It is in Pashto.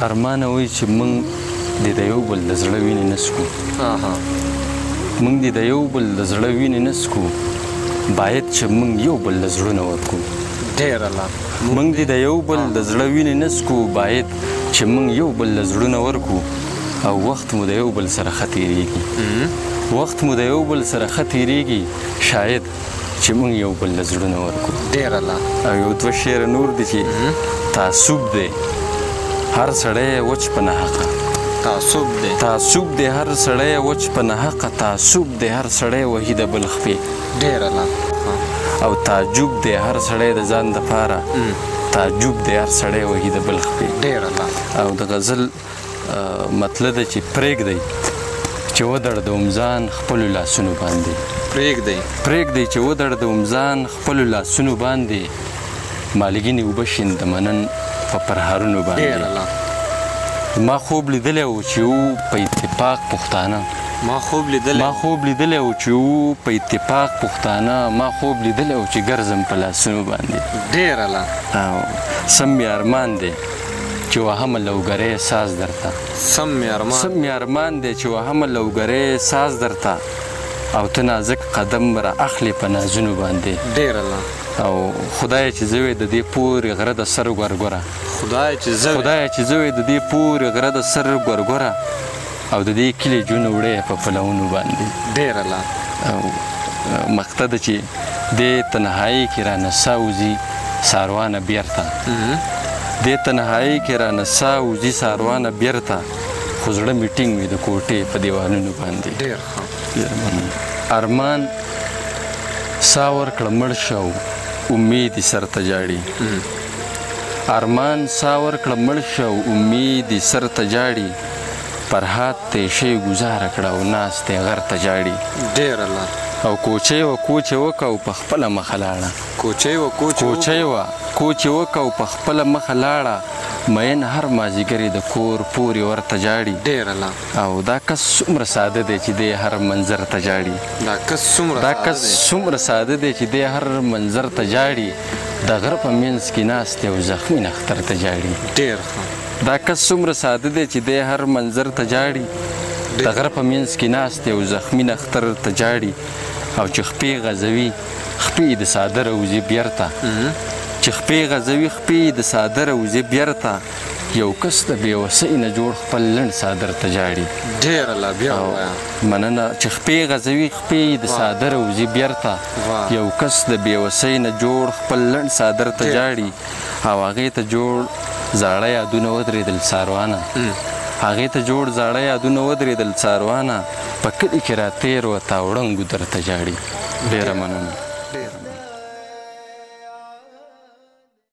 ارمان وایي چې موږ د یو بل د زړه وینې نه څکو موږ د یو بل د زړه وینې نه څکو باید چې موږ یو بل له زړونه ورکو موږ د یو بل د زړه وینې نه څکو باید چې موږ یو بل له زړونه ورکو او وخت مو د یو بل سره ښه تېرېږي وخت مو د یو بل سره ښه تېرېږي شاید چې موږ یو بل له زړونه ورکو او یو دوه شعره نور دي چې تعصب دی هر سړی وچ په ناحقه تعصب دی هر سړی وچ په ناحقه تعصب دی هر سړی وهي د بل خپې او تعجب دی هر سړی د ځان دپاره تعجب دی هر سړی وهي د بل خپې او د غزل مطلب ده چې پرېږدئ چې ودړدوم ځان خپلو لاسونو باندې پرېږدئ چې ودړدوم ځان خپلو لاسونو باندې مالګینې اوبه شیندمنن په پرهارونو باندې ما خوب لیدلی و چې و په اتفاق پښتانه ما خوب لیدلی و چې و په اتفاق پښتانه ما خوب لیدلی و چې ګرځم په لاسونو باندې او سم مې ارمان دی چې وهمه لوګری ساز درته سم مې ارمان دی چې وهمه لوګری ساز درته او ته نازک قدم را اخلي په نازونو باندې او خدای چې زه وې د دې پورې غره د سر ګورګوره خدای چې زه وې د دې پورې غره د سر ګورګوره او د دې کلي جون وړې په پلونو باندې او مقته ده چې دې تنهایي کې رانه ساه وځي ساروانه بیرته دې تنهایي کې رانه ساه وځي ساروانه بیرته خو زړه مې ټینګ وي د کوټې په دیوالونو باندې ارمان ساه ورکړه مړ شه امید یې سر ته جاړي ارمان ساه ورکړه مړ شه امید یې سر ته جاړي فرهاد ته یې شی ګزاره کړه او ناست یې غر ته جاړي او کوچۍ وه کوچې وکه او په خپله مخه لاړه کوچۍ وه کوچې وکه او په خپله مخه لاړه مین هر مازدیګر یې د کور پورې ورته جاړي او دا کس څومره ساده دی چې دی هر منظر ته جاړي دا کس څومره ساده دی چې دی هر منظر ته جاړي د غره په منځ کې ناست یو زخمي نختر ته جاړي دا کس څومره ساده دی چې دی هر منظر ته جاړي د غره په منځ کې ناست یو زخمي نختر ته جاړي او چې خپې غځوي خپې د ساده روزي بیرته چې خپې غځوي خپې د ساده روزي بیرته یو کس د بېوسۍ نه جوړ خپل لنډ صادر ته جاړي مننه چې خپې غځوي خپې د ساده روزي بیرته یو کس د بېوسۍ نه جوړ خپل لنډ صادر ته جاړي او هغې ته جوړ زاړه یادونه ودرېدل څاروانه هغې ته جوړ زاړه یادونه ودرېدل څاروانه په کلي کې راتېر وه تا وړنګو درته جاړي ډېره مننه